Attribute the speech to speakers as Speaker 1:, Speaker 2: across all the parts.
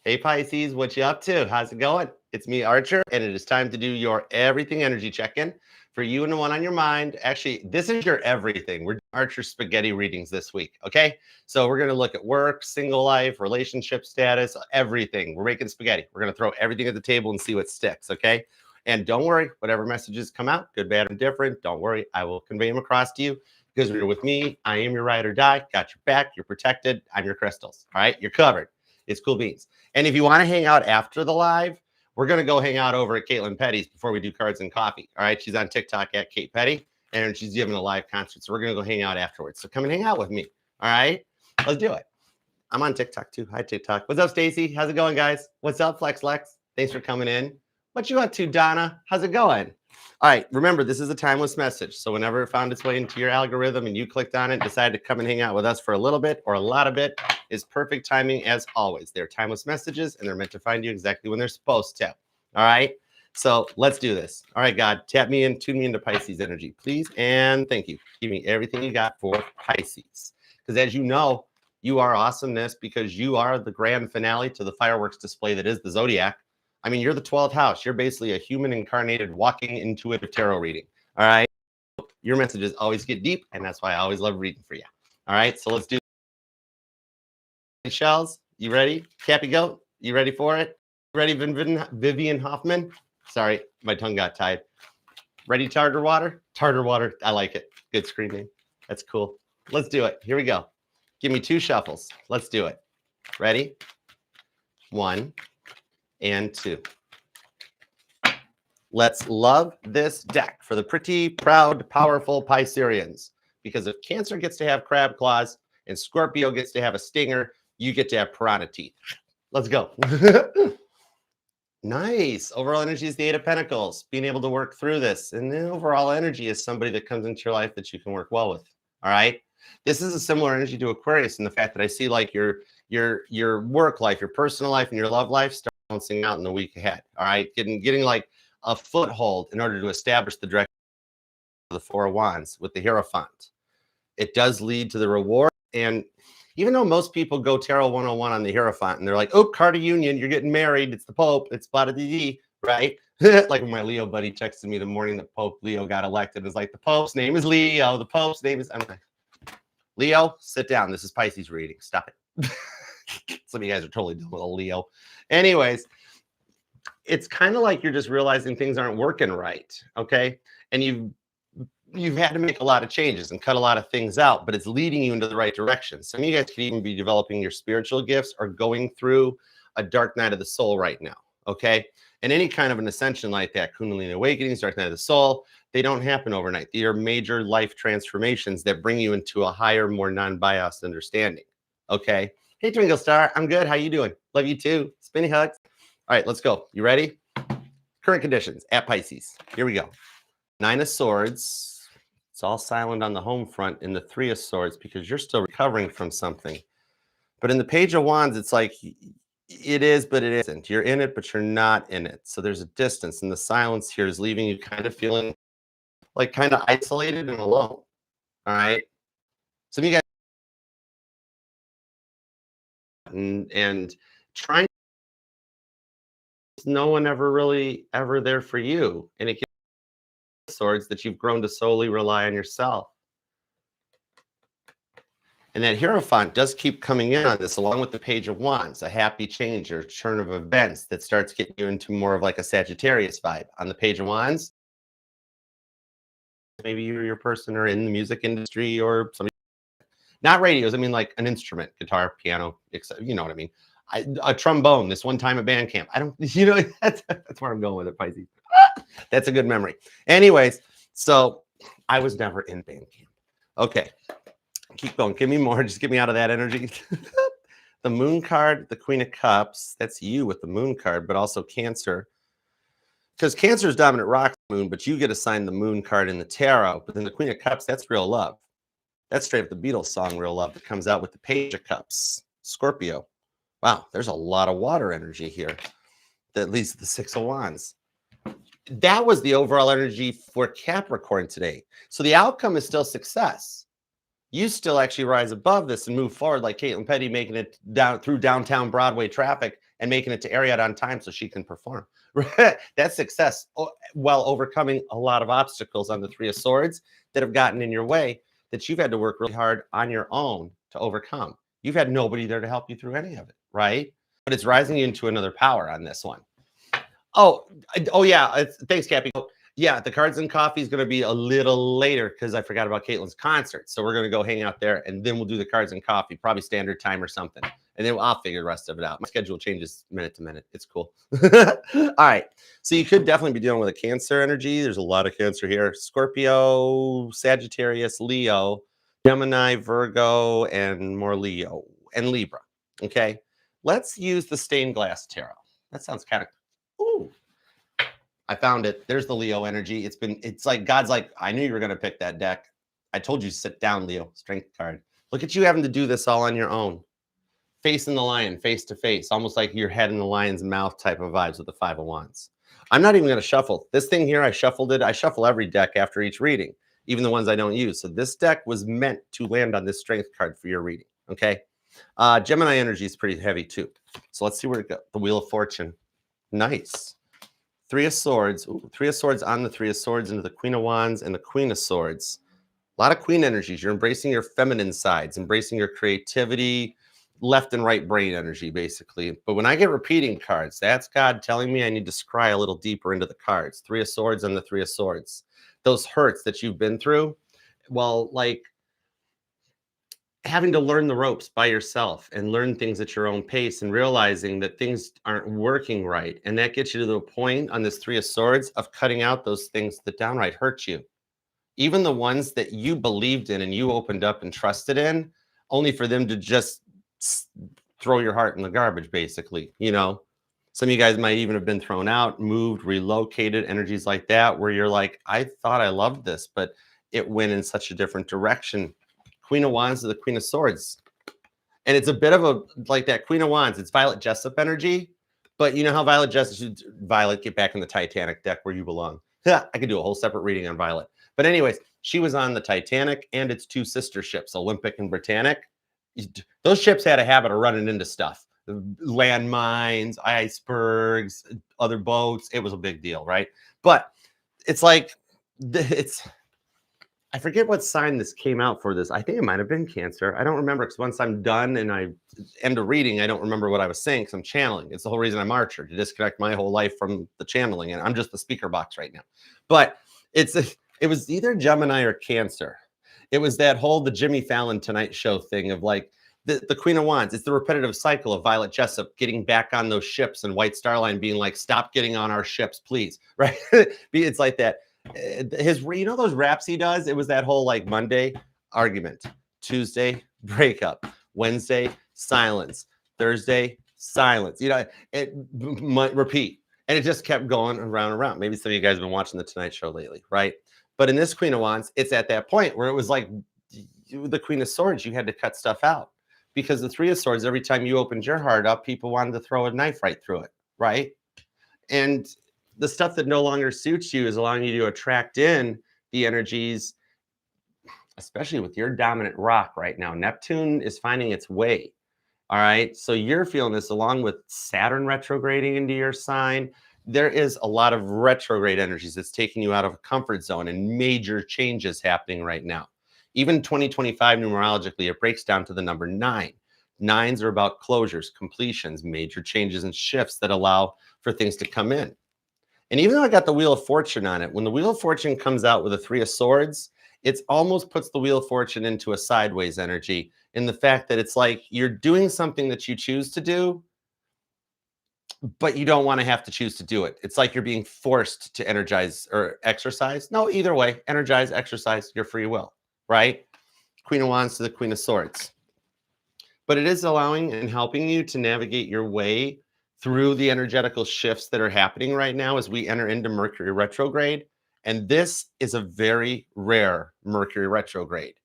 Speaker 1: Hey Pisces, what you up to? How's it going? It's me, Archer, and it is time to do your everything energy check-in for you and the one on your mind. Actually, this is your everything. We're doing Archer spaghetti readings this week, okay? So we're going to look at work, single life, relationship status, everything. We're making spaghetti. We're going to throw everything at the table and see what sticks, okay? And don't worry, whatever messages come out, good, bad, and different, don't worry. I will convey them across to you because you're with me. I am your ride or die. Got your back. You're protected. I'm your crystals, all right? You're covered. It's cool beans. And if you want to hang out after the live, we're going to go hang out over at Caitlin Petty's before we do cards and coffee. All right. She's on TikTok at Kate Petty, and she's giving a live concert. So we're going to go hang out afterwards. So come and hang out with me. All right. Let's do it. I'm on TikTok too. Hi, TikTok. What's up, Stacy? How's it going, guys? What's up, Flex Lex? Thanks for coming in. What you up to, Donna? How's it going? All right. Remember, this is a timeless message. So whenever it found its way into your algorithm and you clicked on it, decided to come and hang out with us for a little bit or a lot of it, is perfect timing as always. They're timeless messages and they're meant to find you exactly when they're supposed to. All right. So let's do this. All right, God, tap me in, tune me into Pisces energy, please. And thank you. Give me everything you got for Pisces. Because as you know, you are awesomeness because you are the grand finale to the fireworks display that is the Zodiac. I mean, you're the 12th house. You're basically a human incarnated walking intuitive tarot reading. All right. Your messages always get deep, and that's why I always love reading for you. All right. So let's do Shells. You ready? Cappy Goat, you ready for it? Ready, Vivian Hoffman? Sorry, my tongue got tied. Ready, Tartar Water? Tartar Water. I like it. Good screen name. That's cool. Let's do it. Here we go. Give me 2 shuffles. Let's do it. Ready? 1 and 2. Let's love this deck for the pretty, proud, powerful Pisceans. Because if Cancer gets to have crab claws and Scorpio gets to have a stinger, you get to have piranha teeth. Let's go. Nice. Overall energy is the 8 of Pentacles, being able to work through this. And the overall energy is somebody that comes into your life that you can work well with. All right. This is a similar energy to Aquarius in the fact that I see like your work life, your personal life, and your love life start bouncing out in the week ahead. All right. Getting like a foothold in order to establish the direction of the 4 of Wands with the Hierophant. It does lead to the reward. And even though most people go Tarot 101 on the Hierophant and they're like, oh, card of union, you're getting married. It's the Pope. It's blah, blah, blah, right? Like when my Leo buddy texted me the morning that Pope Leo got elected. It's like, the Pope's name is Leo. The Pope's name is... I'm like, Leo, sit down. This is Pisces reading. Stop it. Some of you guys are totally done with a Leo. Anyways, it's kind of like you're just realizing things aren't working right, okay? And you've had to make a lot of changes and cut a lot of things out, but it's leading you into the right direction. Some of you guys could even be developing your spiritual gifts or going through a dark night of the soul right now, okay? And any kind of an ascension like that, Kundalini Awakenings, dark night of the soul, they don't happen overnight. They are major life transformations that bring you into a higher, more non-biased understanding, okay? Hey, Twinkle Star, I'm good. How you doing? Love you too. Spinny hugs. All right, let's go. You ready? Current conditions at Pisces. Here we go. 9 of Swords. It's all silent on the home front in the 3 of Swords because you're still recovering from something. But in the Page of Wands, it's like it is, but it isn't. You're in it, but you're not in it. So there's a distance, and the silence here is leaving you kind of feeling like kind of isolated and alone. All right. Some of you guys and trying, no one ever really ever there for you. And it Swords that you've grown to solely rely on yourself. And that Hierophant does keep coming in on this, along with the Page of Wands, a happy change or turn of events that starts getting you into more of like a Sagittarius vibe. On the Page of Wands, maybe you're your person or in the music industry or somebody, not radios, I mean like an instrument, guitar, piano, etc. You know what I mean? A trombone, this one time at band camp. I don't, you know, that's where I'm going with it, Pisces. That's a good memory. Anyways, so I was never in band camp. Okay, keep going. Give me more. Just get me out of that energy. The Moon card, the Queen of Cups. That's you with the Moon card, but also Cancer. Because Cancer is dominant rock moon, but you get assigned the Moon card in the tarot. But then the Queen of Cups, that's real love. That's straight up the Beatles song, Real Love, that comes out with the Page of Cups. Scorpio. Wow, there's a lot of water energy here. That leads to the 6 of Wands. That was the overall energy for Capricorn today. So the outcome is still success. You still actually rise above this and move forward like Caitlin Petty, making it down through downtown Broadway traffic and making it to Ariat on time so she can perform. That's success while overcoming a lot of obstacles on the Three of Swords that have gotten in your way that you've had to work really hard on your own to overcome. You've had nobody there to help you through any of it, right? But it's rising you into another power on this one. Oh yeah. Thanks, Cappy. Yeah, the Cards and Coffee is going to be a little later because I forgot about Caitlin's concert. So we're going to go hang out there, and then we'll do the Cards and Coffee, probably standard time or something. And then I'll figure the rest of it out. My schedule changes minute to minute. It's cool. All right. So you could definitely be dealing with a Cancer energy. There's a lot of Cancer here. Scorpio, Sagittarius, Leo, Gemini, Virgo, and more Leo and Libra. Okay. Let's use the Stained Glass Tarot. That sounds kind of, ooh. I found it. There's the Leo energy. It's like God's like, I knew you were going to pick that deck. I told you, sit down, Leo. Strength card. Look at you having to do this all on your own. Facing the lion, face to face, almost like your head in the lion's mouth type of vibes with the Five of Wands. I'm not even going to shuffle. This thing here, I shuffled it. I shuffle every deck after each reading, even the ones I don't use. So this deck was meant to land on this strength card for your reading, okay? Gemini energy is pretty heavy too. So let's see where it goes. The Wheel of Fortune. Nice. Three of Swords. Ooh, Three of Swords on the Three of Swords into the Queen of Wands and the Queen of Swords. A lot of Queen energies. You're embracing your feminine sides, embracing your creativity, left and right brain energy, basically. But when I get repeating cards, that's God telling me I need to scry a little deeper into the cards. Three of Swords and the Three of Swords. Those hurts that you've been through, well, like having to learn the ropes by yourself and learn things at your own pace and realizing that things aren't working right. And that gets you to the point on this Three of Swords of cutting out those things that downright hurt you. Even the ones that you believed in and you opened up and trusted in, only for them to just throw your heart in the garbage, basically. You know, some of you guys might even have been thrown out, moved, relocated, energies like that, where you're like, I thought I loved this, but it went in such a different direction. Queen of Wands to the Queen of Swords. And it's a bit of a, like that Queen of Wands, it's Violet Jessup energy, but you know how Violet, get back in the Titanic deck where you belong. I could do a whole separate reading on Violet. But anyways, she was on the Titanic and its two sister ships, Olympic and Britannic. Those ships had a habit of running into stuff. Landmines, icebergs, other boats. It was a big deal, right? But it's like, I forget what sign this came out for this. I think it might have been Cancer. I don't remember because once I'm done and I end a reading, I don't remember what I was saying because I'm channeling. It's the whole reason I'm Archer, to disconnect my whole life from the channeling. And I'm just the speaker box right now. But it was either Gemini or Cancer. It was that whole the Jimmy Fallon Tonight Show thing of like the Queen of Wands. It's the repetitive cycle of Violet Jessup getting back on those ships and White Star Line being like, stop getting on our ships, please. Right? It's like that. You know those raps he does? It was that whole like Monday argument, Tuesday breakup, Wednesday silence, Thursday silence. You know, it might repeat, and it just kept going around and around. Maybe some of you guys have been watching the Tonight Show lately, right? But in this Queen of Wands, it's at that point where it was like the Queen of Swords. You had to cut stuff out because the Three of Swords. Every time you opened your heart up, people wanted to throw a knife right through it, right? And the stuff that no longer suits you is allowing you to attract in the energies, especially with your dominant rock right now. Neptune is finding its way. All right. So you're feeling this along with Saturn retrograding into your sign. There is a lot of retrograde energies that's taking you out of a comfort zone and major changes happening right now. Even 2025 numerologically, it breaks down to the number 9. Nines are about closures, completions, major changes and shifts that allow for things to come in. And even though I got the Wheel of Fortune on it, when the Wheel of Fortune comes out with a Three of Swords, it almost puts the Wheel of Fortune into a sideways energy in the fact that it's like you're doing something that you choose to do, but you don't want to have to choose to do it. It's like you're being forced to energize or exercise. No, either way, energize, exercise, your free will, right? Queen of Wands to the Queen of Swords. But it is allowing and helping you to navigate your way through the energetical shifts that are happening right now as we enter into Mercury retrograde. And this is a very rare Mercury retrograde.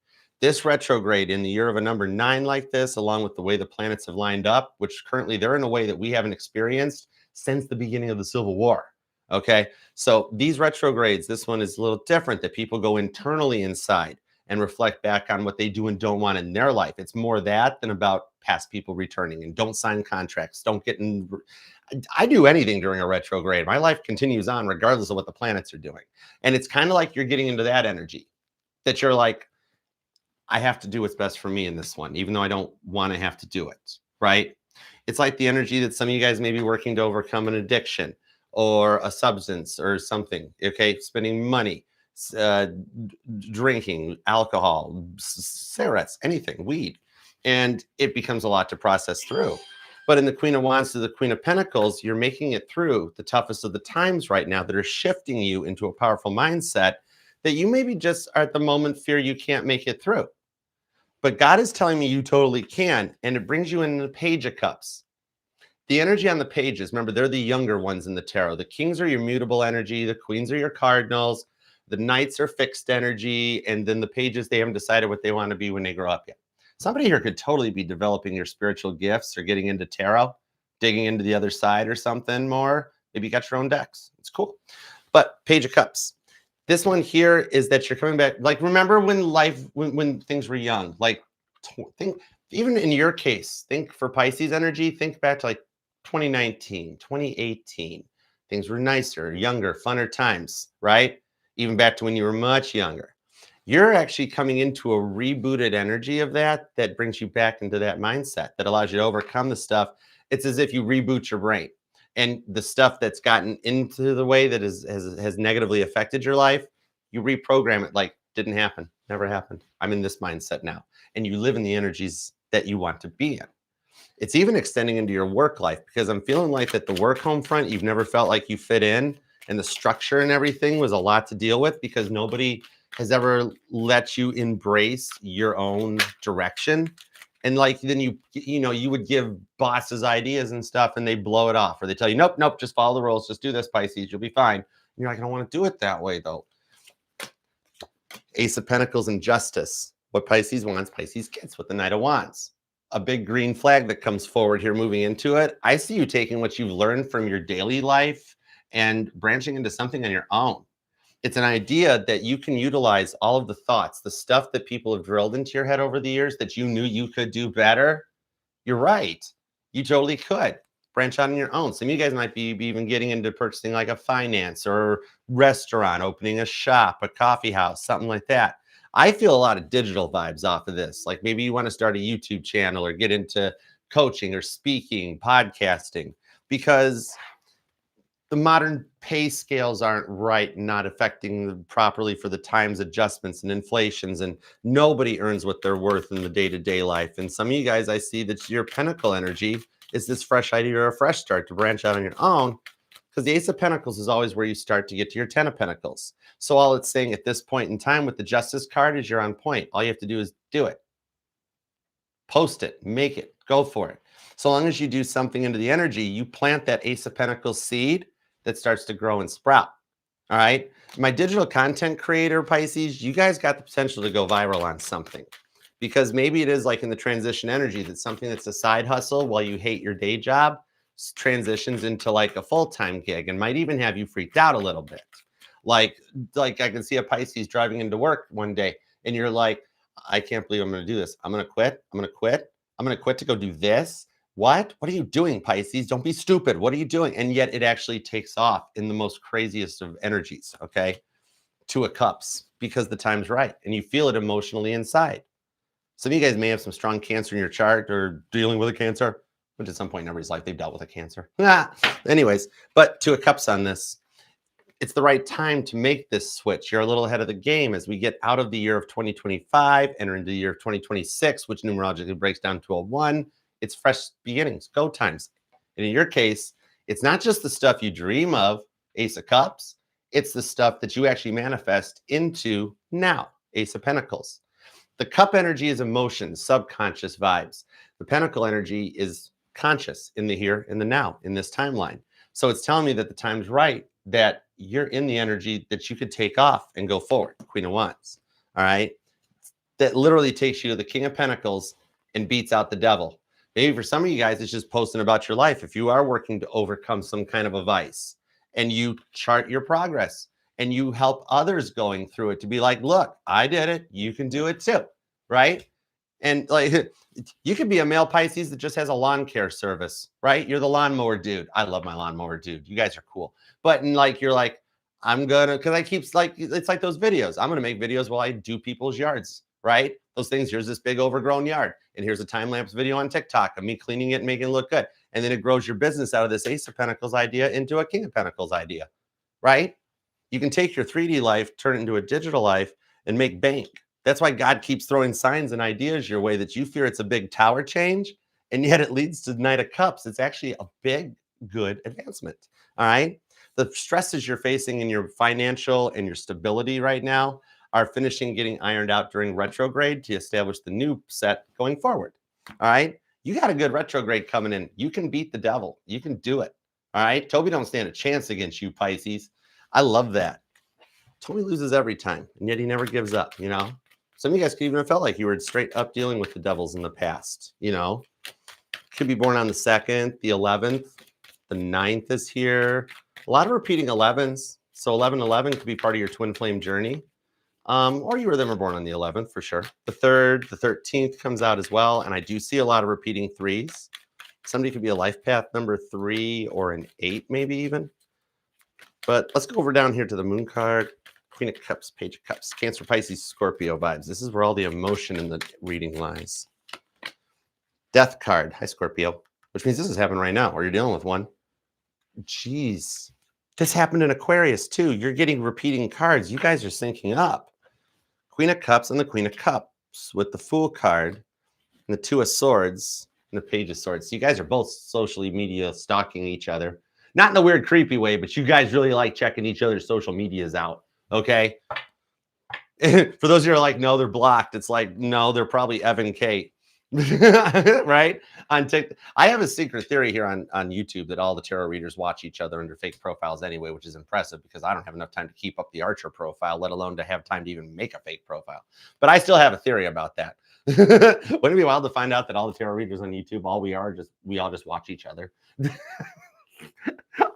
Speaker 1: This retrograde in the year of a number 9 like this, along with the way the planets have lined up, which currently they're in a way that we haven't experienced since the beginning of the Civil War. Okay, so these retrogrades, this one is a little different, that people go internally inside and reflect back on what they do and don't want in their life. It's more that than about past people returning. And don't sign contracts. Don't get in. I do anything during a retrograde. My life continues on regardless of what the planets are doing. And it's kind of like you're getting into that energy that you're like, I have to do what's best for me in this one, even though I don't want to have to do it, right? It's like the energy that some of you guys may be working to overcome an addiction or a substance or something, okay? Spending money, drinking, alcohol, cigarettes, anything, weed. And it becomes a lot to process through. But in the Queen of Wands to the Queen of Pentacles, you're making it through the toughest of the times right now that are shifting you into a powerful mindset that you maybe just are at the moment fear you can't make it through. But God is telling me you totally can, and it brings you in the Page of Cups. The energy on the pages, remember, they're the younger ones in the tarot. The kings are your mutable energy. The queens are your cardinals. The knights are fixed energy. And then the pages, they haven't decided what they want to be when they grow up yet. Somebody here could totally be developing your spiritual gifts or getting into tarot, digging into the other side or something more. Maybe you got your own decks. It's cool. But Page of Cups. This one here is that you're coming back. Like, remember when when things were young, like think, even in your case, think for Pisces energy, think back to like 2019, 2018. Things were nicer, younger, funner times, right? Even back to when you were much younger. You're actually coming into a rebooted energy of that brings you back into that mindset that allows you to overcome the stuff. It's as if you reboot your brain. And the stuff that's gotten into the way that has negatively affected your life, you reprogram it like didn't happen, never happened. I'm in this mindset now. And you live in the energies that you want to be in. It's even extending into your work life, because I'm feeling like that the work home front, you've never felt like you fit in, and the structure and everything was a lot to deal with because nobody has ever let you embrace your own direction. And like, then you would give bosses ideas and stuff and they blow it off, or they tell you, nope, just follow the rules. Just do this, Pisces, you'll be fine. And you're like, I don't want to do it that way though. Ace of Pentacles and Justice. What Pisces wants, Pisces gets with the Knight of Wands. A big green flag that comes forward here moving into it. I see you taking what you've learned from your daily life and branching into something on your own. It's an idea that you can utilize all of the thoughts, the stuff that people have drilled into your head over the years that you knew you could do better. You're right. You totally could branch out on your own. Some of you guys might be even getting into purchasing like a finance or restaurant, opening a shop, a coffee house, something like that. I feel a lot of digital vibes off of this. Like maybe you want to start a YouTube channel or get into coaching or speaking, podcasting, because the modern pay scales aren't right, not affecting them properly for the times adjustments and inflations, and nobody earns what they're worth in the day-to-day life. And some of you guys, I see that your Pentacle energy is this fresh idea or a fresh start to branch out on your own, because the Ace of Pentacles is always where you start to get to your Ten of Pentacles. So all it's saying at this point in time with the Justice card is you're on point. All you have to do is do it. Post it, make it, go for it. So long as you do something into the energy, you plant that Ace of Pentacles seed that starts to grow and sprout. All right. My digital content creator, Pisces, you guys got the potential to go viral on something, because maybe it is like in the transition energy that something that's a side hustle while you hate your day job transitions into like a full-time gig and might even have you freaked out a little bit. Like I can see a Pisces driving into work one day and you're like, I can't believe I'm going to do this. I'm going to quit. I'm going to quit. I'm going to quit to go do this. What are you doing, Pisces? Don't be stupid. What are you doing? And yet it actually takes off in the most craziest of energies, okay? Two of Cups, because the time's right. And you feel it emotionally inside. Some of you guys may have some strong cancer in your chart or dealing with a cancer, which at some point in everybody's life, they've dealt with a cancer. Anyways, but Two of Cups on this. It's the right time to make this switch. You're a little ahead of the game as we get out of the year of 2025, enter into the year of 2026, which numerologically breaks down to a 1. It's fresh beginnings, go times. And in your case, it's not just the stuff you dream of, Ace of Cups, it's the stuff that you actually manifest into now, Ace of Pentacles. The Cup energy is emotion, subconscious vibes. The Pentacle energy is conscious in the here, in the now, in this timeline. So it's telling me that the time's right, that you're in the energy that you could take off and go forward, Queen of Wands, all right? That literally takes you to the King of Pentacles and beats out the devil. Maybe for some of you guys, it's just posting about your life. If you are working to overcome some kind of a vice and you chart your progress and you help others going through it to be like, look, I did it. You can do it too. Right. And like, you could be a male Pisces that just has a lawn care service, right? You're the lawnmower dude. I love my lawnmower dude. You guys are cool. But and like, you're like, I'm gonna, because I keep like, it's like those videos. I'm gonna make videos while I do people's yards, right? Those things. Here's this big overgrown yard, and here's a time lapse video on TikTok of me cleaning it and making it look good. And then it grows your business out of this Ace of Pentacles idea into a King of Pentacles idea, right? You can take your 3D life, turn it into a digital life, and make bank. That's why God keeps throwing signs and ideas your way that you fear it's a big tower change, and yet it leads to the Knight of Cups. It's actually a big, good advancement. All right. The stresses you're facing in your financial and your stability right now are finishing getting ironed out during retrograde to establish the new set going forward. All right. You got a good retrograde coming in. You can beat the devil. You can do it. All right. Toby don't stand a chance against you, Pisces. I love that. Toby loses every time, and yet he never gives up, you know? Some of you guys could even have felt like you were straight up dealing with the devils in the past, you know? Could be born on the 2nd, the 11th, the 9th is here. A lot of repeating 11s. So 1111 could be part of your twin flame journey. Or you or them are born on the 11th for sure. The 3rd, the 13th comes out as well. And I do see a lot of repeating 3s. Somebody could be a life path number 3 or an 8 maybe even. But let's go over down here to the moon card. Queen of Cups, Page of Cups, Cancer, Pisces, Scorpio vibes. This is where all the emotion in the reading lies. Death card. Hi, Scorpio. Which means this is happening right now, or you're dealing with one. Jeez. This happened in Aquarius, too. You're getting repeating cards. You guys are syncing up. Queen of Cups and the Queen of Cups with the Fool card and the Two of Swords and the Page of Swords. So you guys are both socially media stalking each other. Not in a weird, creepy way, but you guys really like checking each other's social medias out. Okay. For those who are like, no, they're blocked. It's like, no, they're probably Evan Kate. Right? On TikTok. I have a secret theory here on YouTube that all the tarot readers watch each other under fake profiles anyway, which is impressive because I don't have enough time to keep up the Archer profile, let alone to have time to even make a fake profile. But I still have a theory about that. Wouldn't it be wild to find out that all the tarot readers on YouTube, we all just watch each other?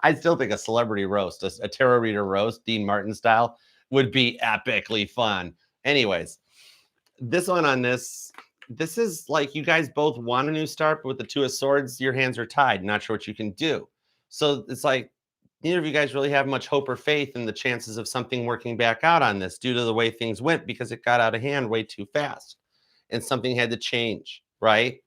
Speaker 1: I still think a celebrity roast, a tarot reader roast, Dean Martin style, would be epically fun. Anyways, this one on this is like you guys both want a new start, but with the Two of Swords, your hands are tied. Not sure what you can do. So it's like neither of you guys really have much hope or faith in the chances of something working back out on this due to the way things went because it got out of hand way too fast and something had to change, right?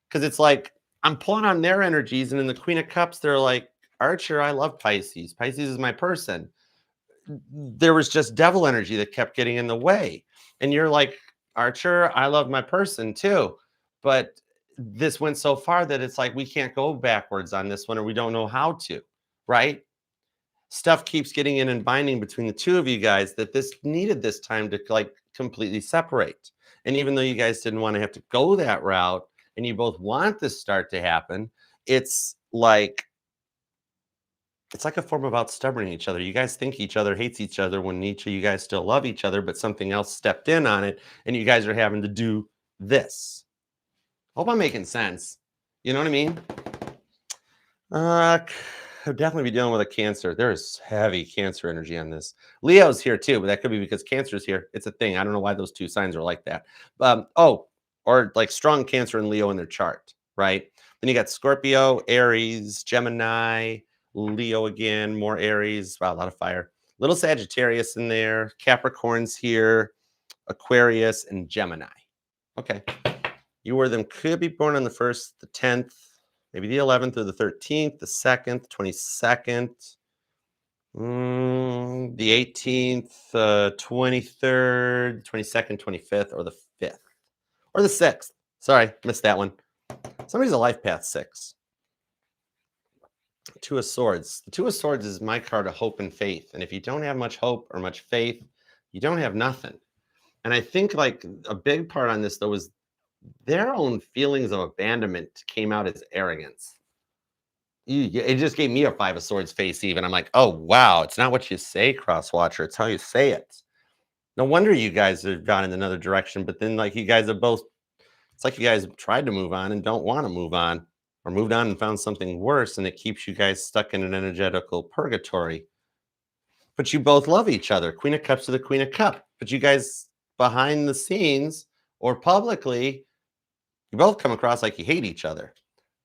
Speaker 1: Because it's like, I'm pulling on their energies, and in the Queen of Cups, they're like, Archer, I love Pisces. Pisces is my person. There was just devil energy that kept getting in the way. And you're like, Archer, I love my person too. But this went so far that it's like, we can't go backwards on this one, or we don't know how to, right? Stuff keeps getting in and binding between the two of you guys that this needed this time to like completely separate. And even though you guys didn't want to have to go that route, and you both want this start to happen, it's like a form of outstubborning each other. You guys think each other hates each other when each of you guys still love each other, but something else stepped in on it, and you guys are having to do this. Hope I'm making sense. You know what I mean? I'll definitely be dealing with a Cancer. There's heavy Cancer energy on this. Leo's here too, but that could be because Cancer's here. It's a thing. I don't know why those two signs are like that. Or like strong Cancer and Leo in their chart, right? Then you got Scorpio, Aries, Gemini, Leo again, more Aries. Wow, a lot of fire. Little Sagittarius in there, Capricorn's here, Aquarius, and Gemini. Okay. You or them could be born on the 1st, the 10th, maybe the 11th or the 13th, the 2nd, 22nd, the 18th, 23rd, 22nd, 25th, or the 5th. Or the 6th. Sorry, missed that one. Somebody's a life path 6. Two of Swords. The Two of Swords is my card of hope and faith. And if you don't have much hope or much faith, you don't have nothing. And I think like a big part on this, though, is their own feelings of abandonment came out as arrogance. It just gave me a 5 of Swords face even. I'm like, oh, wow. It's not what you say, Crosswatcher. It's how you say it. No wonder you guys have gone in another direction, but then like you guys have both, it's like you guys have tried to move on and don't want to move on, or moved on and found something worse, and it keeps you guys stuck in an energetical purgatory. but you both love each other. Queen of Cups to the Queen of Cups. But you guys behind the scenes or publicly, you both come across like you hate each other.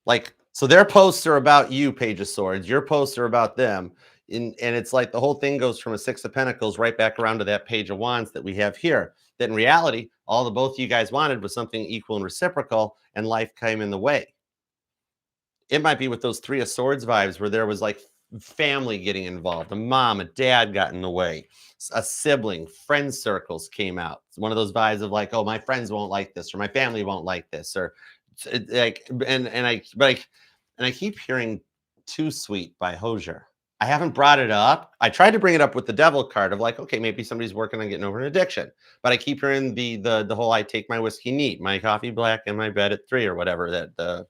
Speaker 1: Like, so their posts are about you, Page of Swords. Your posts are about them. And it's like the whole thing goes from a Six of Pentacles right back around to that Page of Wands that we have here. That in reality, all the both of you guys wanted was something equal and reciprocal, and life came in the way. It might be with those Three of Swords vibes where there was like family getting involved. A mom, a dad got in the way. A sibling, friend circles came out. It's one of those vibes of like, oh, my friends won't like this, or my family won't like this, or like, and I keep hearing Too Sweet by Hosier. I haven't brought it up. I tried to bring it up with the devil card of like, okay, maybe somebody's working on getting over an addiction. But I keep hearing the whole I take my whiskey neat, my coffee black, and my bed at 3 or whatever that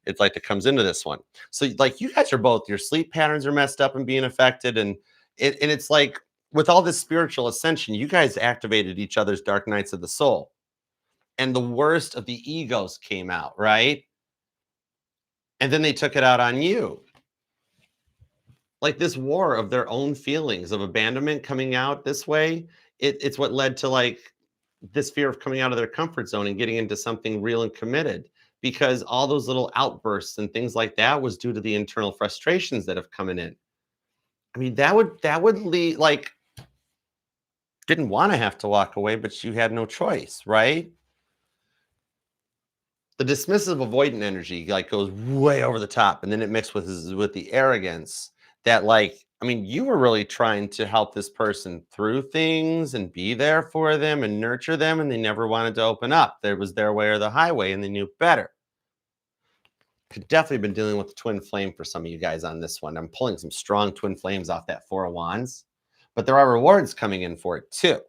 Speaker 1: it's like that comes into this one. So like you guys are both, your sleep patterns are messed up and being affected. And it's like with all this spiritual ascension, you guys activated each other's dark nights of the soul. And the worst of the egos came out, right? And then they took it out on you. Like this war of their own feelings of abandonment coming out this way, it's what led to like this fear of coming out of their comfort zone and getting into something real and committed, because all those little outbursts and things like that was due to the internal frustrations that have coming in. I mean, that would lead, like, didn't want to have to walk away, but you had no choice, right? The dismissive avoidant energy like goes way over the top, and then it mixed with the arrogance that, like, I mean, you were really trying to help this person through things and be there for them and nurture them, and they never wanted to open up. There was their way or the highway, and they knew better. Could definitely been dealing with the twin flame for some of you guys on this one. I'm pulling some strong twin flames off that Four of Wands, but there are rewards coming in for it too.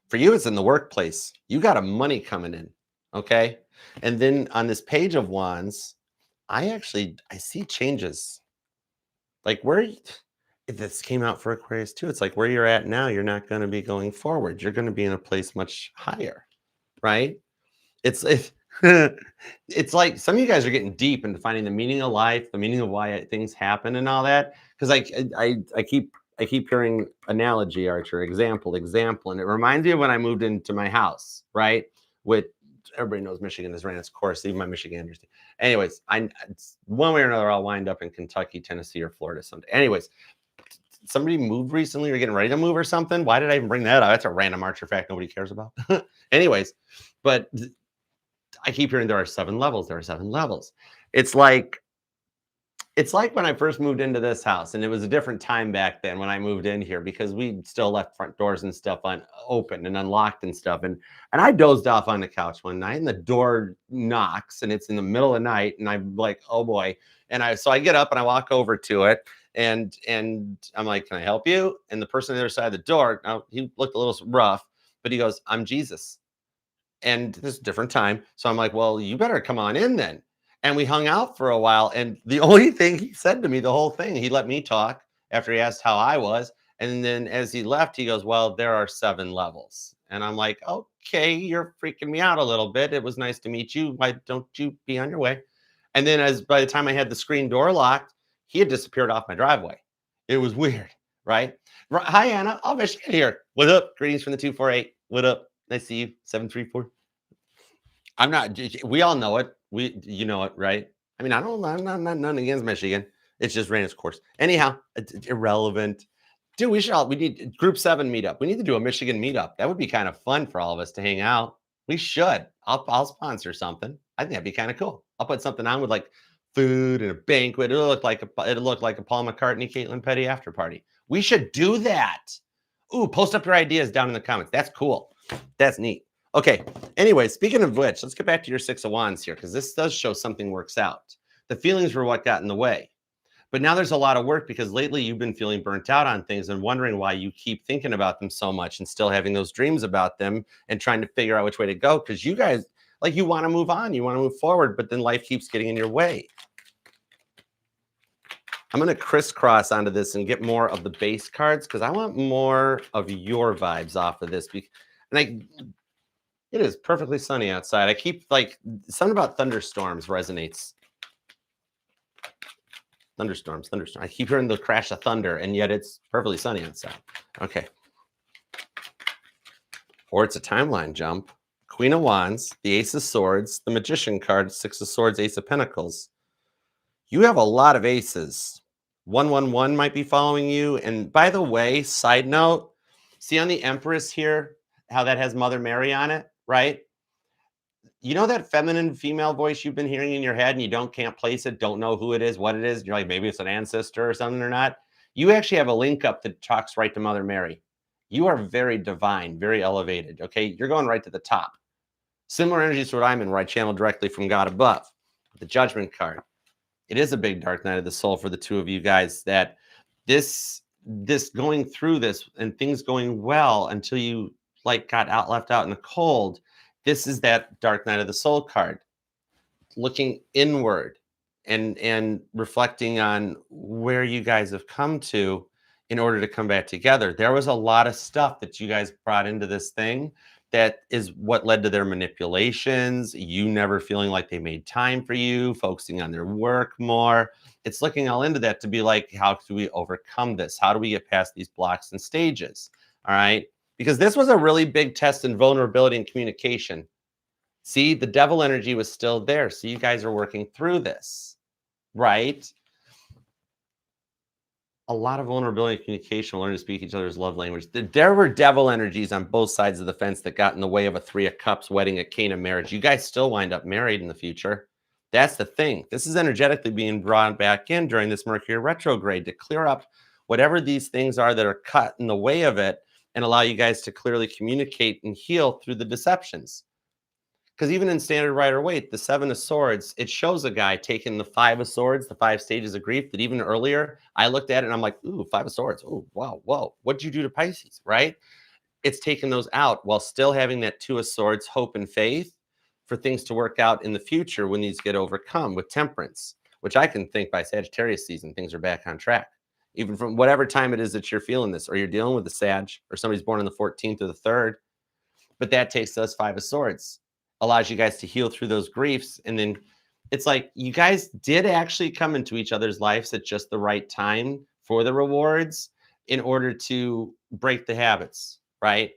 Speaker 1: For you, it's in the workplace. You got a money coming in, okay? And then on this Page of Wands, I see changes. Like if this came out for Aquarius too, it's like where you're at now, you're not going to be going forward. You're going to be in a place much higher, right? It's it's like some of you guys are getting deep into finding the meaning of life, the meaning of why things happen and all that. Because I keep hearing analogy, Archer, example, and it reminds me of when I moved into my house, right? With everybody knows Michigan has ran its course, even my Michiganders. Anyways, one way or another, I'll wind up in Kentucky, Tennessee, or Florida someday. Anyways, somebody moved recently or getting ready to move or something. Why did I even bring that up? That's a random Archer fact nobody cares about. Anyways, but I keep hearing there are 7 levels. There are 7 levels. It's like when I first moved into this house, and it was a different time back then when I moved in here, because we still left front doors and stuff open and unlocked and stuff. And I dozed off on the couch one night, and the door knocks, and it's in the middle of the night, and I'm like, oh boy. And so I get up and I walk over to it, and I'm like, can I help you? And the person on the other side of the door, now he looked a little rough, but he goes, I'm Jesus. And this is a different time. So I'm like, well, you better come on in then. And we hung out for a while. And the only thing he said to me, the whole thing, he let me talk after he asked how I was. And then as he left, he goes, well, there are 7 levels. And I'm like, okay, you're freaking me out a little bit. It was nice to meet you. Why don't you be on your way? And then by the time I had the screen door locked, he had disappeared off my driveway. It was weird, right? Hi, Anna. Oh, Michigan here. What up? Greetings from the 248. What up? Nice to see you. 734. I'm not. We all know it. You know it, right? I mean, I'm not none against Michigan. It's just ran its course. Anyhow, it's irrelevant. Dude, we need Group 7 meetup. We need to do a Michigan meetup. That would be kind of fun for all of us to hang out. We should. I'll sponsor something. I think that'd be kind of cool. I'll put something on with like food and a banquet. It'll look like a Paul McCartney, Caitlin Petty after party. We should do that. Ooh, post up your ideas down in the comments. That's cool. That's neat. Okay. Anyway, speaking of which, let's get back to your 6 of Wands here, because this does show something works out. The feelings were what got in the way. But now there's a lot of work, because lately you've been feeling burnt out on things and wondering why you keep thinking about them so much and still having those dreams about them and trying to figure out which way to go. Because you guys, like, you want to move on, you want to move forward, but then life keeps getting in your way. I'm going to crisscross onto this and get more of the base cards, because I want more of your vibes off of this. And it is perfectly sunny outside. I keep, like, something about thunderstorms resonates. Thunderstorms, thunderstorms. I keep hearing the crash of thunder, and yet it's perfectly sunny outside. Okay. Or it's a timeline jump. Queen of Wands, the Ace of Swords, the Magician card, Six of Swords, Ace of Pentacles. You have a lot of aces. 111 might be following you. And by the way, side note, see on the Empress here, how that has Mother Mary on it, right? You know that feminine female voice you've been hearing in your head and you can't place it, don't know who it is, what it is. You're like, maybe it's an ancestor or something or not. You actually have a link up that talks right to Mother Mary. You are very divine, very elevated. Okay. You're going right to the top. Similar energies to what I'm in, where I channel directly from God above. The Judgment card. It is a big dark night of the soul for the two of you guys, that this going through this and things going well until you like got left out in the cold. This is that dark night of the soul card, looking inward and reflecting on where you guys have come to in order to come back together. There was a lot of stuff that you guys brought into this thing that is what led to their manipulations, you never feeling like they made time for you, focusing on their work more. It's looking all into that to be like, how do we overcome this? How do we get past these blocks and stages? All right. Because this was a really big test in vulnerability and communication. See, the devil energy was still there. So you guys are working through this, right? A lot of vulnerability and communication, learn to speak each other's love language. There were devil energies on both sides of the fence that got in the way of a Three of Cups wedding, a Cane of marriage. You guys still wind up married in the future. That's the thing. This is energetically being brought back in during this Mercury retrograde to clear up whatever these things are that are cut in the way of it and allow you guys to clearly communicate and heal through the deceptions. Because even in standard Rider-Waite, the Seven of Swords, it shows a guy taking the Five of Swords, the 5 stages of grief, that even earlier, I looked at it and I'm like, ooh, 5 of Swords. Oh, wow, whoa. What'd you do to Pisces, right? It's taking those out while still having that 2 of Swords, hope and faith for things to work out in the future when these get overcome with temperance, which I can think by Sagittarius season, things are back on track. Even from whatever time it is that you're feeling this, or you're dealing with the Sag, or somebody's born on the 14th or the 3rd. But that takes those 5 of Swords. Allows you guys to heal through those griefs. And then it's like you guys did actually come into each other's lives at just the right time for the rewards in order to break the habits, right?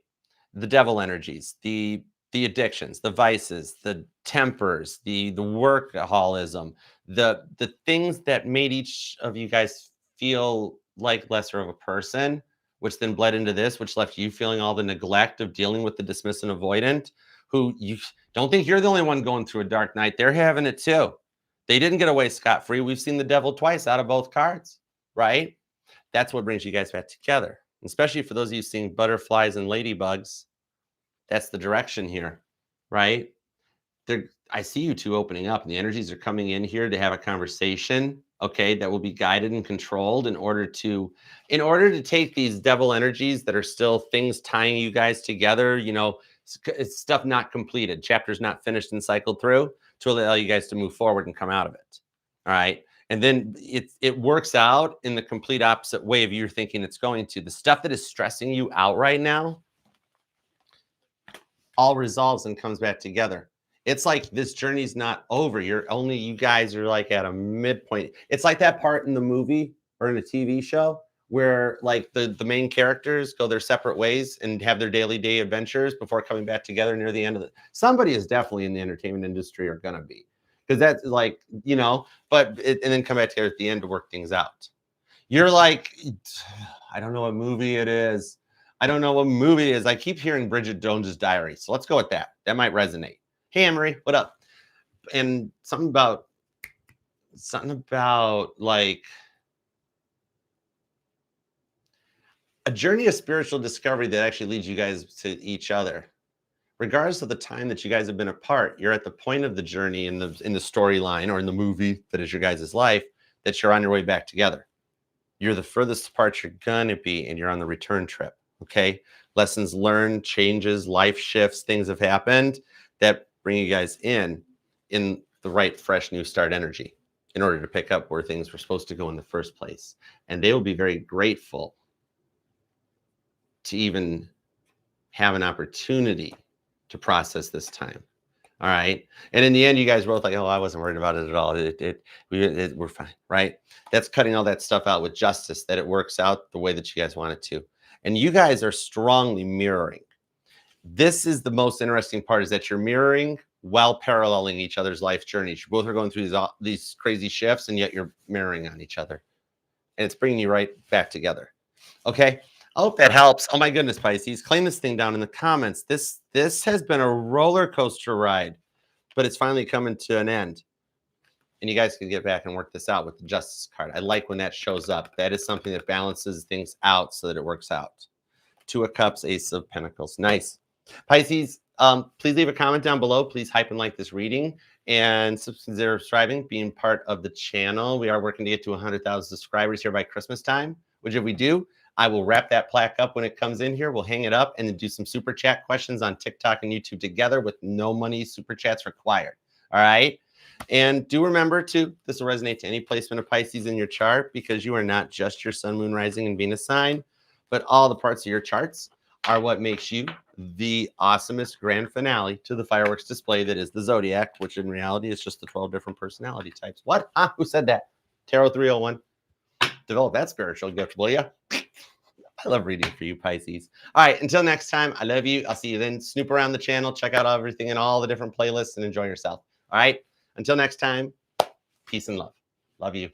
Speaker 1: The devil energies, the addictions, the vices, the tempers, the workaholism, the things that made each of you guys feel like lesser of a person, which then bled into this, which left you feeling all the neglect of dealing with the dismiss and avoidant, who you don't think you're the only one going through a dark night. They're having it too. They didn't get away scot-free. We've seen the devil twice out of both cards, right? That's what brings you guys back together. Especially for those of you seeing butterflies and ladybugs, that's the direction here, right? I see you two opening up, and the energies are coming in here to have a conversation, okay, that will be guided and controlled in order to take these devil energies that are still things tying you guys together, it's stuff not completed, chapters not finished and cycled through, to allow you guys to move forward and come out of it. All right. And then it works out in the complete opposite way of you thinking it's going to. The stuff that is stressing you out right now all resolves and comes back together. It's like this journey's not over. You guys are like at a midpoint. It's like that part in the movie or in a TV show where like the main characters go their separate ways and have their day adventures before coming back together near the end of it. Somebody is definitely in the entertainment industry or gonna be, because that's like, and then come back together at the end to work things out. You're like, I don't know what movie it is. I keep hearing Bridget Jones's Diary. So let's go with that. That might resonate. Hey, Emery, what up? And something about like a journey of spiritual discovery that actually leads you guys to each other. Regardless of the time that you guys have been apart, you're at the point of the journey in the storyline or in the movie that is your guys' life that you're on your way back together. You're the furthest apart you're going to be, and you're on the return trip, okay? Lessons learned, changes, life shifts, things have happened that bring you guys in the right, fresh, new start energy in order to pick up where things were supposed to go in the first place. And they will be very grateful to even have an opportunity to process this time. All right. And in the end, you guys both like, oh, I wasn't worried about it at all. We're fine. Right. That's cutting all that stuff out with justice, that it works out the way that you guys want it to. And you guys are strongly mirroring. This is the most interesting part, is that you're mirroring while paralleling each other's life journeys. You both are going through these crazy shifts, and yet you're mirroring on each other. And it's bringing you right back together. Okay. I hope that helps. Oh my goodness, Pisces, claim this thing down in the comments. This has been a roller coaster ride, but it's finally coming to an end. And you guys can get back and work this out with the Justice card. I like when that shows up. That is something that balances things out so that it works out. Two of Cups, Ace of Pentacles. Nice. Pisces, please leave a comment down below. Please hype and like this reading, and consider subscribing, being part of the channel. We are working to get to 100,000 subscribers here by Christmas time, which if we do, I will wrap that plaque up when it comes in here. We'll hang it up and then do some super chat questions on TikTok and YouTube together with no money super chats required. All right. And do remember this will resonate to any placement of Pisces in your chart, because you are not just your sun, moon, rising, and Venus sign, but all the parts of your charts are what makes you the awesomest grand finale to the fireworks display that is the Zodiac, which in reality is just the 12 different personality types. What? Who said that? Tarot 301. Develop that spiritual gift, will you? I love reading for you, Pisces. All right, until next time, I love you. I'll see you then. Snoop around the channel, check out everything in all the different playlists, and enjoy yourself. All right, until next time, peace and love. Love you.